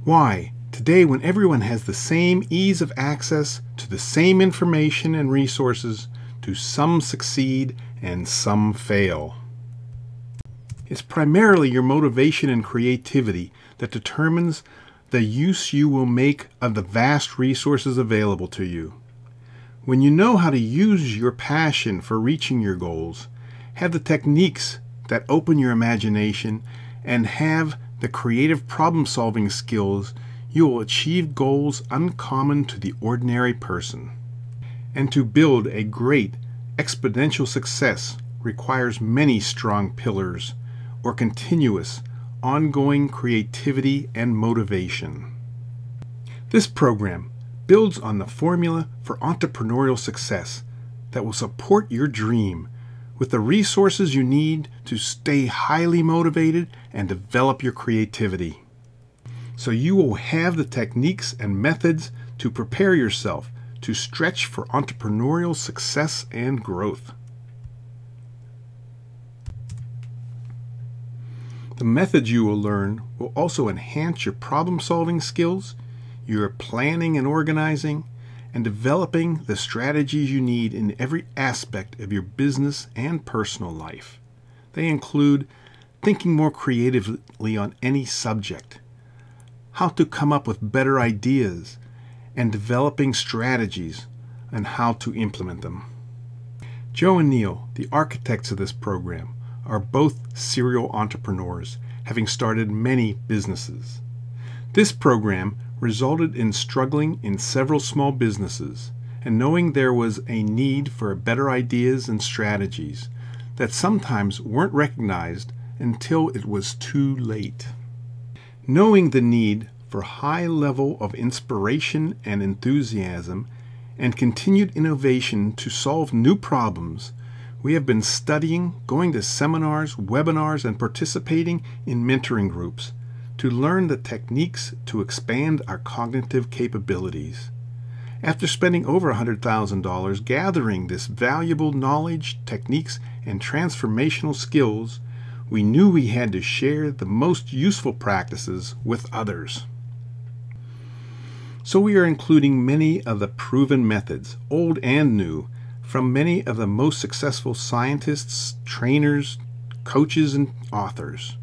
Why? Today, when everyone has the same ease of access to the same information and resources, do some succeed and some fail? It's primarily your motivation and creativity that determines the use you will make of the vast resources available to you. When you know how to use your passion for reaching your goals, have the techniques that open your imagination, and have the creative problem-solving skills, you will achieve goals uncommon to the ordinary person. And to build a great exponential success requires many strong pillars or continuous, ongoing creativity and motivation. This program builds on the formula for entrepreneurial success that will support your dream with the resources you need to stay highly motivated and develop your creativity. So you will have the techniques and methods to prepare yourself to stretch for entrepreneurial success and growth. The methods you will learn will also enhance your problem-solving skills, your planning and organizing, and developing the strategies you need in every aspect of your business and personal life. They include thinking more creatively on any subject, how to come up with better ideas, and developing strategies and how to implement them. Joe and Neil, the architects of this program, are both serial entrepreneurs, having started many businesses. This program resulted in struggling in several small businesses and knowing there was a need for better ideas and strategies that sometimes weren't recognized until it was too late. Knowing the need for high level of inspiration and enthusiasm and continued innovation to solve new problems, we have been studying, going to seminars, webinars, and participating in mentoring groups to learn the techniques to expand our cognitive capabilities. After spending over $100,000 gathering this valuable knowledge, techniques, and transformational skills, we knew we had to share the most useful practices with others. So we are including many of the proven methods, old and new, from many of the most successful scientists, trainers, coaches, and authors.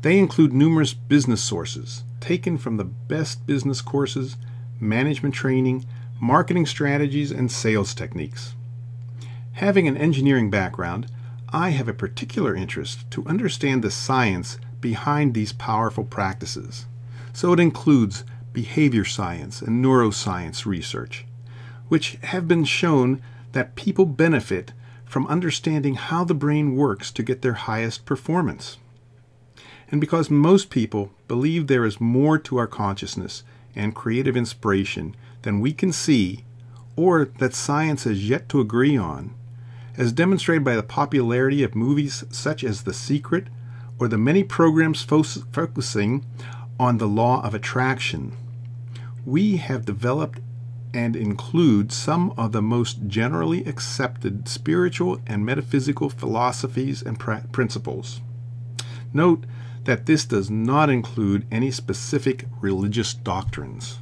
They include numerous business sources taken from the best business courses, management training, marketing strategies, and sales techniques. Having an engineering background, I have a particular interest to understand the science behind these powerful practices. So it includes behavior science and neuroscience research, which have been shown that people benefit from understanding how the brain works to get their highest performance. And because most people believe there is more to our consciousness and creative inspiration than we can see, or that science has yet to agree on, as demonstrated by the popularity of movies such as The Secret or the many programs focusing on the law of attraction, we have developed and include some of the most generally accepted spiritual and metaphysical philosophies and principles. Note that this does not include any specific religious doctrines.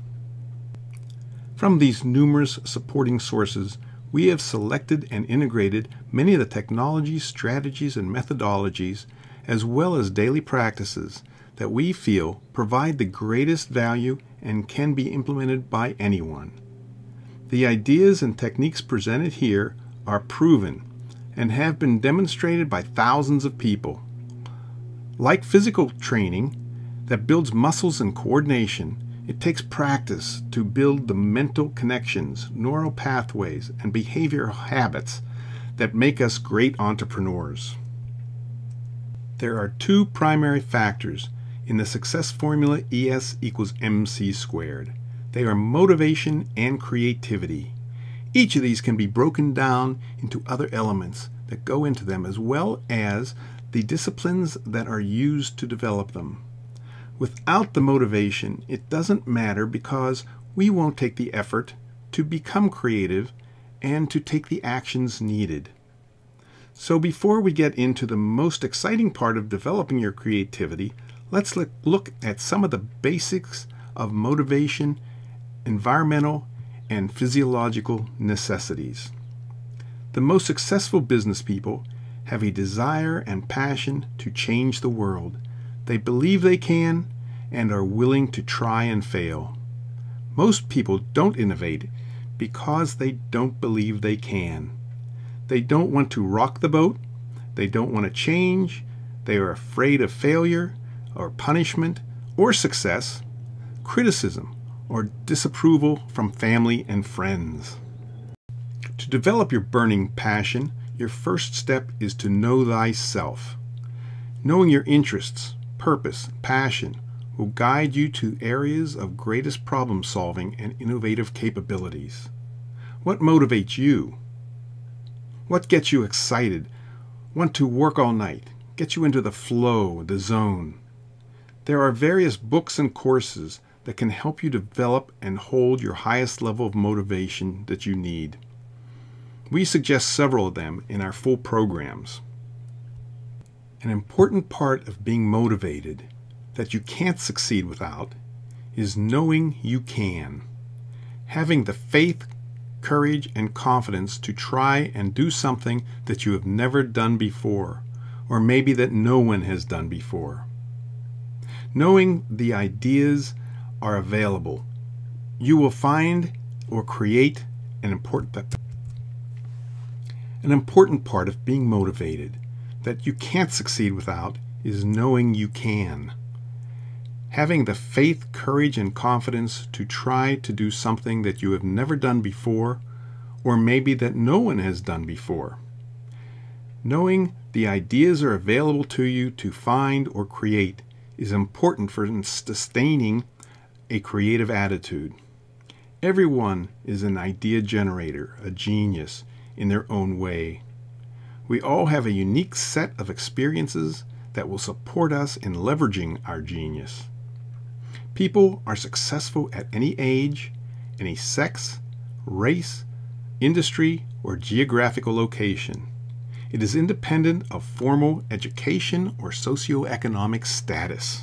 From these numerous supporting sources, we have selected and integrated many of the technologies, strategies, and methodologies, as well as daily practices that we feel provide the greatest value and can be implemented by anyone. The ideas and techniques presented here are proven and have been demonstrated by thousands of people. Like physical training that builds muscles and coordination, it takes practice to build the mental connections, neural pathways, and behavioral habits that make us great entrepreneurs. There are two primary factors in the success formula ES equals MC squared. They are motivation and creativity. Each of these can be broken down into other elements that go into them, as well as the disciplines that are used to develop them. Without the motivation, it doesn't matter because we won't take the effort to become creative and to take the actions needed. So before we get into the most exciting part of developing your creativity, let's look at some of the basics of motivation, environmental, and physiological necessities. The most successful business people have a desire and passion to change the world. They believe they can and are willing to try and fail. Most people don't innovate because they don't believe they can. They don't want to rock the boat. They don't want to change. They are afraid of failure or punishment or success, criticism or disapproval from family and friends. To develop your burning passion, your first step is to know thyself. Knowing your interests, purpose, passion will guide you to areas of greatest problem solving and innovative capabilities. What motivates you? What gets you excited, want to work all night, gets you into the flow, the zone? There are various books and courses that can help you develop and hold your highest level of motivation that you need. We suggest several of them in our full programs. An important part of being motivated that you can't succeed without is knowing you can. Having the faith, courage, and confidence to try and do something that you have never done before, or maybe that no one has done before. Knowing the ideas are available, you will find or create an important part of being motivated that you can't succeed without is knowing you can. Having the faith, courage, and confidence to try to do something that you have never done before, or maybe that no one has done before. Knowing the ideas are available to you to find or create is important for sustaining a creative attitude. Everyone is an idea generator, a genius in their own way. We all have a unique set of experiences that will support us in leveraging our genius. People are successful at any age, any sex, race, industry, or geographical location. It is independent of formal education or socioeconomic status.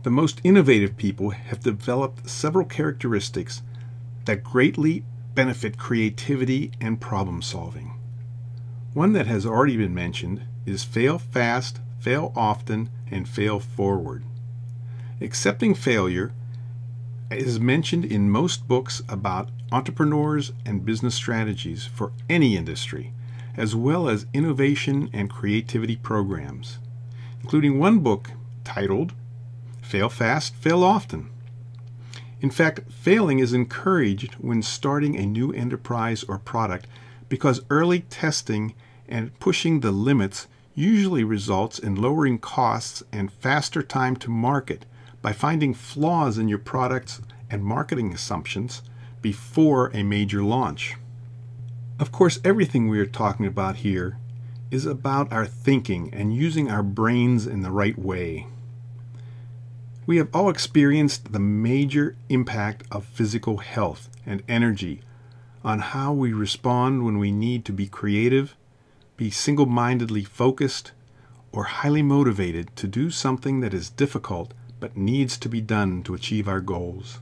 The most innovative people have developed several characteristics that greatly benefit creativity and problem solving. One that has already been mentioned is fail fast, fail often, and fail forward. Accepting failure is mentioned in most books about entrepreneurs and business strategies for any industry, as well as innovation and creativity programs, including one book titled Fail Fast, Fail Often. In fact, failing is encouraged when starting a new enterprise or product because early testing and pushing the limits usually results in lowering costs and faster time to market by finding flaws in your products and marketing assumptions before a major launch. Of course, everything we are talking about here is about our thinking and using our brains in the right way. We have all experienced the major impact of physical health and energy on how we respond when we need to be creative, be single-mindedly focused, or highly motivated to do something that is difficult but needs to be done to achieve our goals.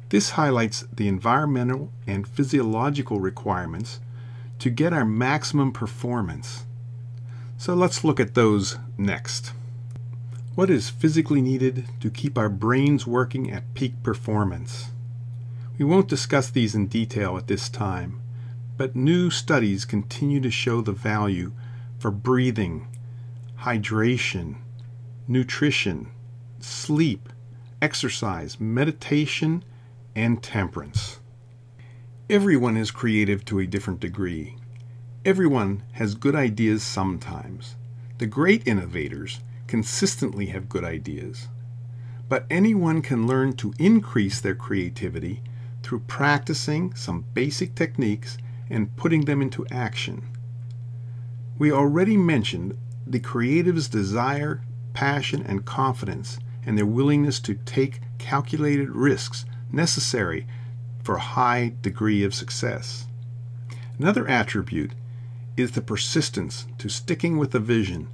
This highlights the environmental and physiological requirements to get our maximum performance. So let's look at those next. What is physically needed to keep our brains working at peak performance? We won't discuss these in detail at this time, but new studies continue to show the value for breathing, hydration, nutrition, sleep, exercise, meditation, and temperance. Everyone is creative to a different degree. Everyone has good ideas sometimes. The great innovators consistently have good ideas. But anyone can learn to increase their creativity through practicing some basic techniques and putting them into action. We already mentioned the creative's desire, passion, and confidence, and their willingness to take calculated risks necessary for a high degree of success. Another attribute is the persistence to sticking with the vision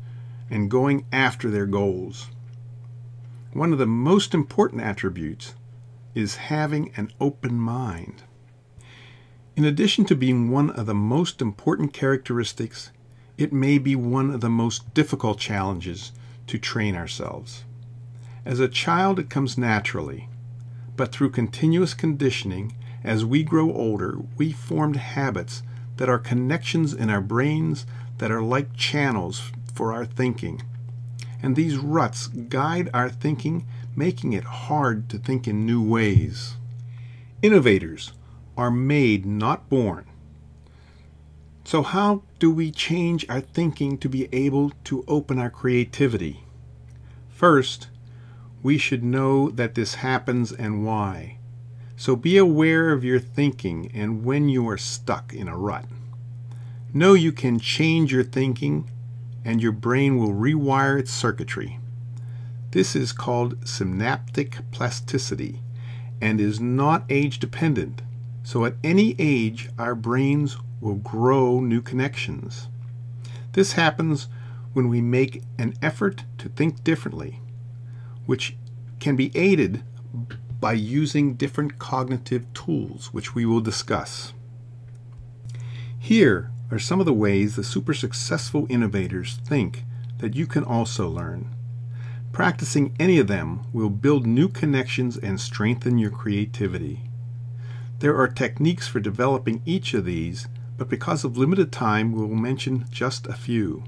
and going after their goals. one of the most important attributes is having an open mind. In addition to being one of the most important characteristics, it may be one of the most difficult challenges to train ourselves. As a child, it comes naturally, but through continuous conditioning, as we grow older, we form habits that are connections in our brains that are like channels for our thinking. And these ruts guide our thinking, making it hard to think in new ways. Innovators are made, not born. So how do we change our thinking to be able to open our creativity? First, we should know that this happens and why. So be aware of your thinking and when you are stuck in a rut. Know you can change your thinking and your brain will rewire its circuitry. This is called synaptic plasticity and is not age dependent. So at any age, our brains will grow new connections. This happens when we make an effort to think differently, which can be aided by using different cognitive tools, which we will discuss. Here are some of the ways the super successful innovators think that you can also learn. Practicing any of them will build new connections and strengthen your creativity. There are techniques for developing each of these, but because of limited time, we'll mention just a few.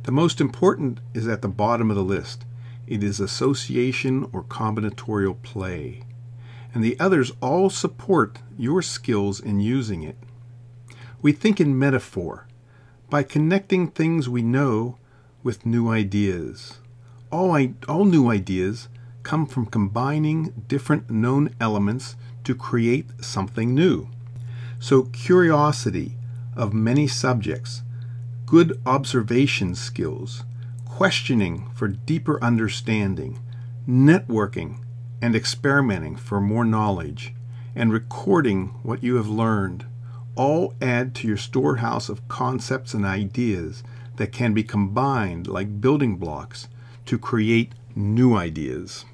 The most important is at the bottom of the list. It is association or combinatorial play, and the others all support your skills in using it. We think in metaphor, by connecting things we know with new ideas. All new ideas come from combining different known elements to create something new. So curiosity of many subjects, good observation skills, questioning for deeper understanding, networking and experimenting for more knowledge, and recording what you have learned all add to your storehouse of concepts and ideas that can be combined like building blocks to create new ideas.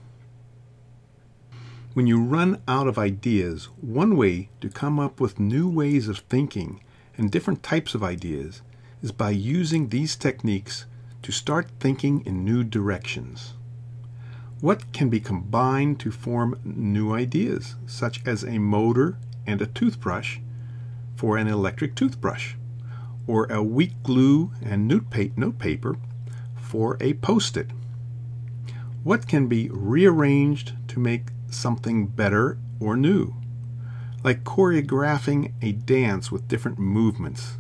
When you run out of ideas, one way to come up with new ways of thinking and different types of ideas is by using these techniques to start thinking in new directions. What can be combined to form new ideas, such as a motor and a toothbrush for an electric toothbrush, or a weak glue and notepaper for a post-it? What can be rearranged to make something better or new, like choreographing a dance with different movements,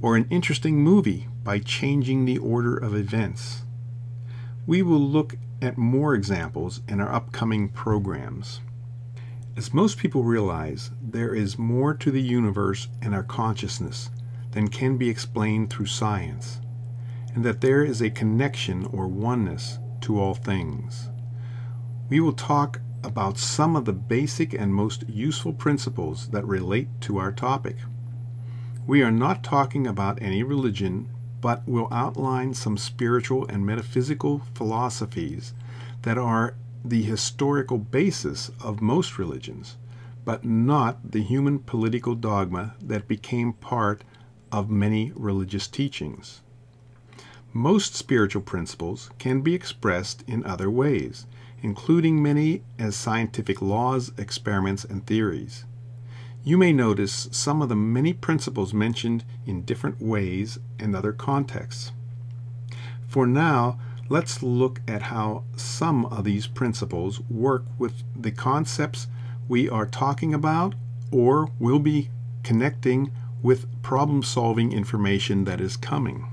or an interesting movie by changing the order of events? We will look at more examples in our upcoming programs. As most people realize, there is more to the universe and our consciousness than can be explained through science, and that there is a connection or oneness to all things. We will talk about some of the basic and most useful principles that relate to our topic. We are not talking about any religion, but will outline some spiritual and metaphysical philosophies that are the historical basis of most religions, but not the human political dogma that became part of many religious teachings. Most spiritual principles can be expressed in other ways, including many as scientific laws, experiments, and theories. You may notice some of the many principles mentioned in different ways and other contexts. For now, let's look at how some of these principles work with the concepts we are talking about or will be connecting with problem-solving information that is coming.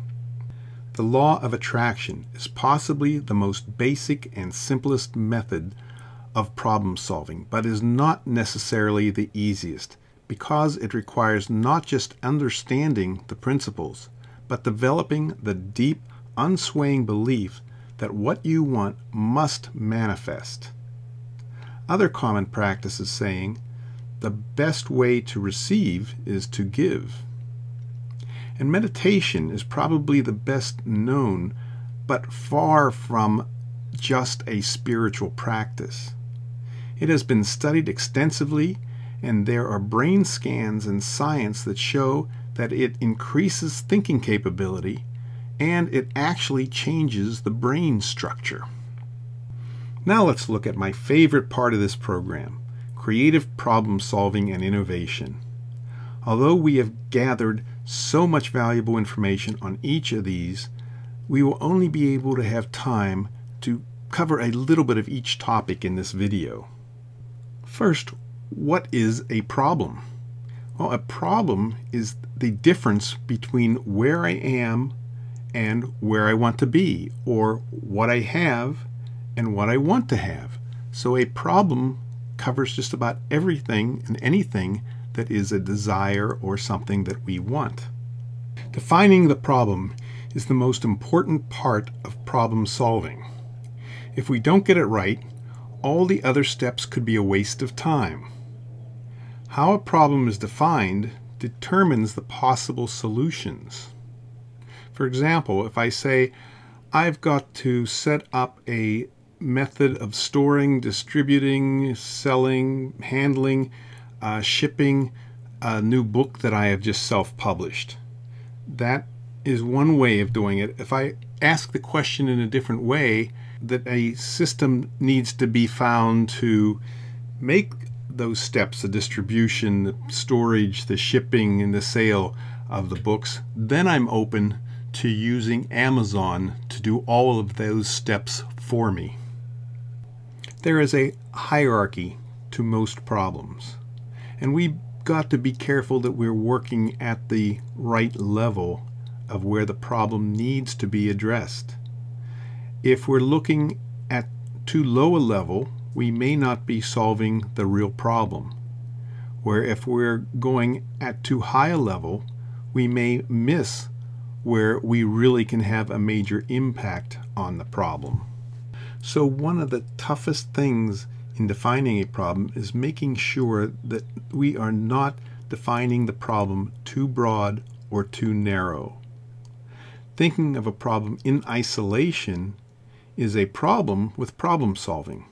The law of attraction is possibly the most basic and simplest method of problem solving, but is not necessarily the easiest, because it requires not just understanding the principles, but developing the deep, unswaying belief that what you want must manifest. Other common practices saying, the best way to receive is to give. And meditation is probably the best known, but far from just a spiritual practice. It has been studied extensively, and there are brain scans and science that show that it increases thinking capability and it actually changes the brain structure. Now let's look at my favorite part of this program, creative problem solving and innovation. Although we have gathered so much valuable information on each of these, we will only be able to have time to cover a little bit of each topic in this video. First, what is a problem? Well, a problem is the difference between where I am and where I want to be, or what I have and what I want to have. So a problem covers just about everything and anything that is a desire or something that we want. Defining the problem is the most important part of problem solving. If we don't get it right, all the other steps could be a waste of time. How a problem is defined determines the possible solutions. For example, if I say, I've got to set up a method of storing, distributing, selling, handling, shipping a new book that I have just self-published. That is one way of doing it. If I ask the question in a different way, that a system needs to be found to make those steps, the distribution, the storage, the shipping, and the sale of the books, then I'm open to using Amazon to do all of those steps for me. There is a hierarchy to most problems, and we've got to be careful that we're working at the right level of where the problem needs to be addressed. If we're looking at too low a level, we may not be solving the real problem. Where if we're going at too high a level, we may miss where we really can have a major impact on the problem. So one of the toughest things in defining a problem is making sure that we are not defining the problem too broad or too narrow. Thinking of a problem in isolation is a problem with problem solving.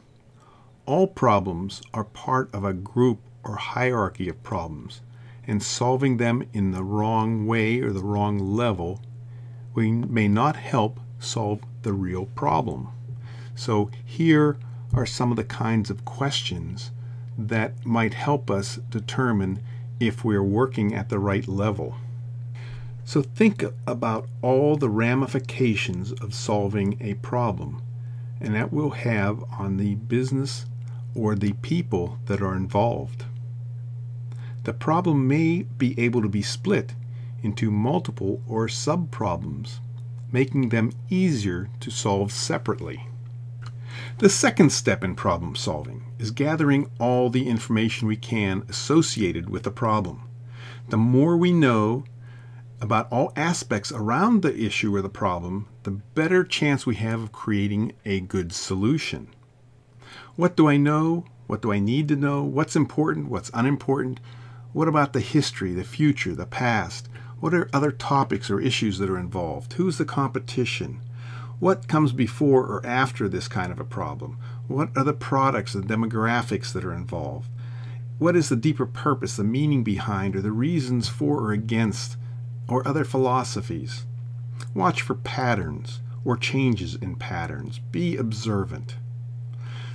All problems are part of a group or hierarchy of problems, and solving them in the wrong way or the wrong level may not help solve the real problem. So here are some of the kinds of questions that might help us determine if we're working at the right level. So think about all the ramifications of solving a problem, and that will have on the business or the people that are involved. The problem may be able to be split into multiple or sub-problems, making them easier to solve separately. The second step in problem solving is gathering all the information we can associated with the problem. The more we know about all aspects around the issue or the problem, the better chance we have of creating a good solution. What do I know? What do I need to know? What's important? What's unimportant? What about the history, the future, the past? What are other topics or issues that are involved? Who's the competition? What comes before or after this kind of a problem? What are the products and demographics that are involved? What is the deeper purpose, the meaning behind, or the reasons for or against, or other philosophies? Watch for patterns or changes in patterns. Be observant.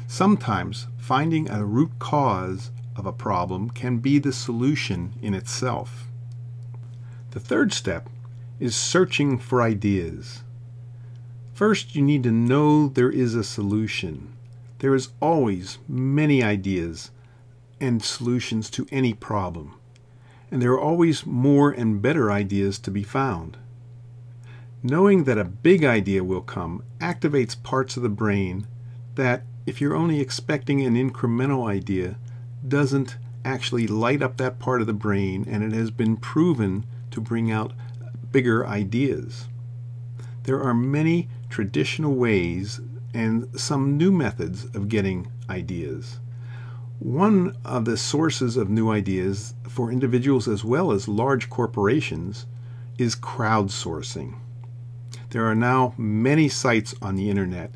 Sometimes finding a root cause of a problem can be the solution in itself. The third step is searching for ideas. First, you need to know there is a solution. There is always many ideas and solutions to any problem, and there are always more and better ideas to be found. Knowing that a big idea will come activates parts of the brain that, if you're only expecting an incremental idea, doesn't actually light up that part of the brain, and it has been proven to bring out bigger ideas. There are many traditional ways and some new methods of getting ideas. One of the sources of new ideas for individuals as well as large corporations is crowdsourcing. There are now many sites on the internet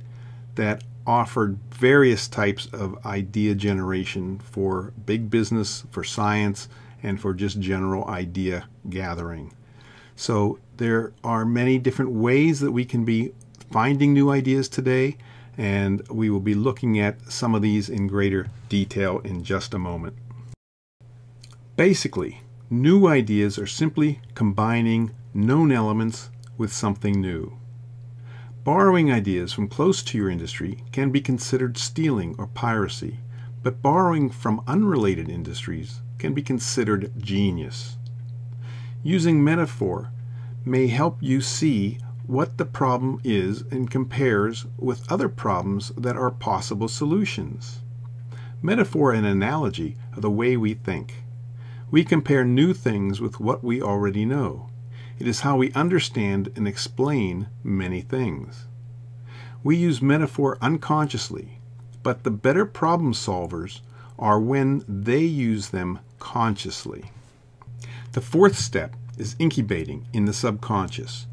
that offered various types of idea generation for big business, for science, and for just general idea gathering. So there are many different ways that we can be finding new ideas today, and we will be looking at some of these in greater detail in just a moment. Basically, new ideas are simply combining known elements with something new. Borrowing ideas from close to your industry can be considered stealing or piracy, but borrowing from unrelated industries can be considered genius. Using metaphor may help you see what the problem is and compares with other problems that are possible solutions. Metaphor and analogy are the way we think. We compare new things with what we already know. It is how we understand and explain many things. We use metaphor unconsciously, but the better problem solvers are when they use them consciously. The fourth step is incubating in the subconscious.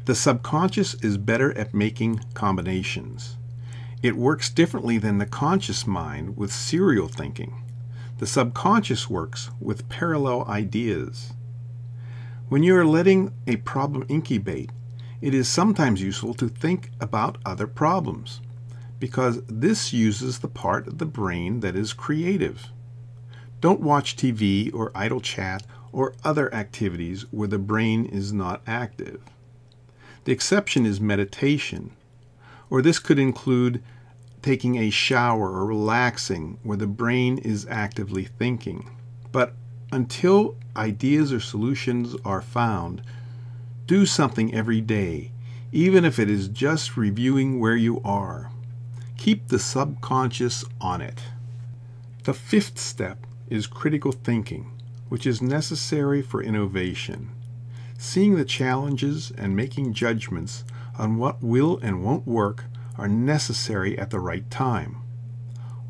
The subconscious is better at making combinations. It works differently than the conscious mind with serial thinking. The subconscious works with parallel ideas. When you are letting a problem incubate, it is sometimes useful to think about other problems, because this uses the part of the brain that is creative. Don't watch TV or idle chat or other activities where the brain is not active. The exception is meditation, or this could include taking a shower or relaxing where the brain is actively thinking. But until ideas or solutions are found, do something every day, even if it is just reviewing where you are. Keep the subconscious on it. The fifth step is critical thinking, which is necessary for innovation. Seeing the challenges and making judgments on what will and won't work are necessary at the right time.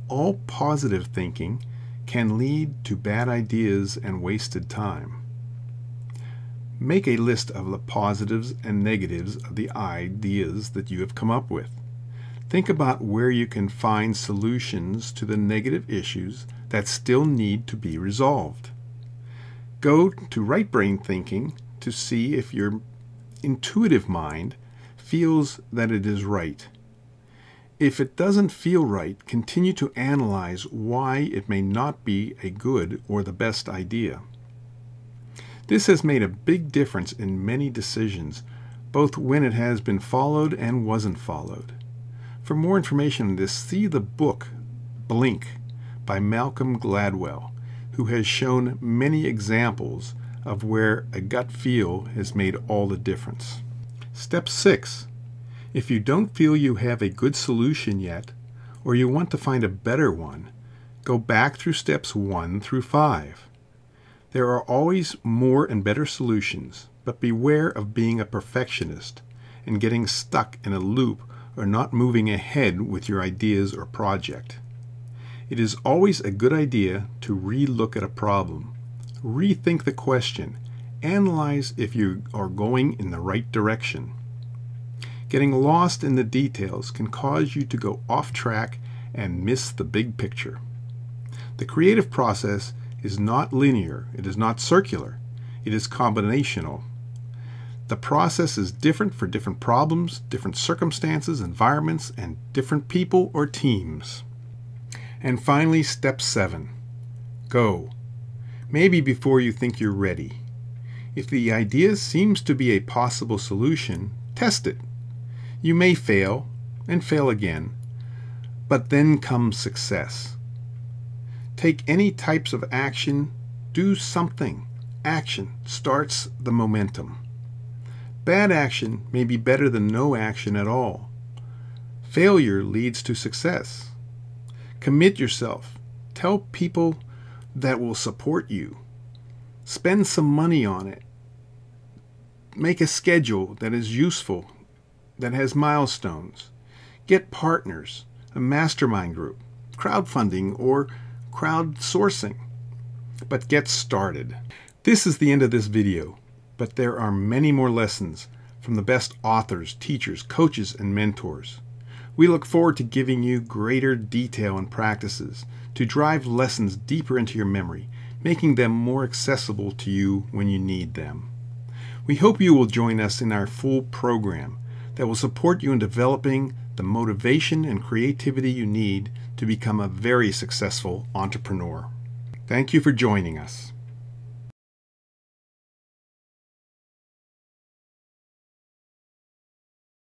All positive thinking can lead to bad ideas and wasted time. Make a list of the positives and negatives of the ideas that you have come up with. Think about where you can find solutions to the negative issues that still need to be resolved. Go to right brain thinking to see if your intuitive mind feels that it is right. If it doesn't feel right, continue to analyze why it may not be a good or the best idea. This has made a big difference in many decisions, both when it has been followed and wasn't followed. For more information on this, see the book Blink by Malcolm Gladwell, who has shown many examples of where a gut feel has made all the difference. Step 6. If you don't feel you have a good solution yet, or you want to find a better one, go back through steps 1 through 5. There are always more and better solutions, but beware of being a perfectionist and getting stuck in a loop or not moving ahead with your ideas or project. It is always a good idea to re-look at a problem, rethink the question, analyze if you are going in the right direction. Getting lost in the details can cause you to go off track and miss the big picture. The creative process is not linear, it is not circular, it is combinational. The process is different for different problems, different circumstances, environments, and different people or teams. And finally, step 7. Go. Maybe before you think you're ready. If the idea seems to be a possible solution, test it. You may fail and fail again, but then comes success. Take any types of action, do something. Action starts the momentum. Bad action may be better than no action at all. Failure leads to success. Commit yourself. Tell people that will support you. Spend some money on it. Make a schedule that is useful, that has milestones. Get partners, a mastermind group, crowdfunding, or crowdsourcing. But get started. This is the end of this video, but there are many more lessons from the best authors, teachers, coaches, and mentors. We look forward to giving you greater detail and practices to drive lessons deeper into your memory, making them more accessible to you when you need them. We hope you will join us in our full program that will support you in developing the motivation and creativity you need to become a very successful entrepreneur. Thank you for joining us.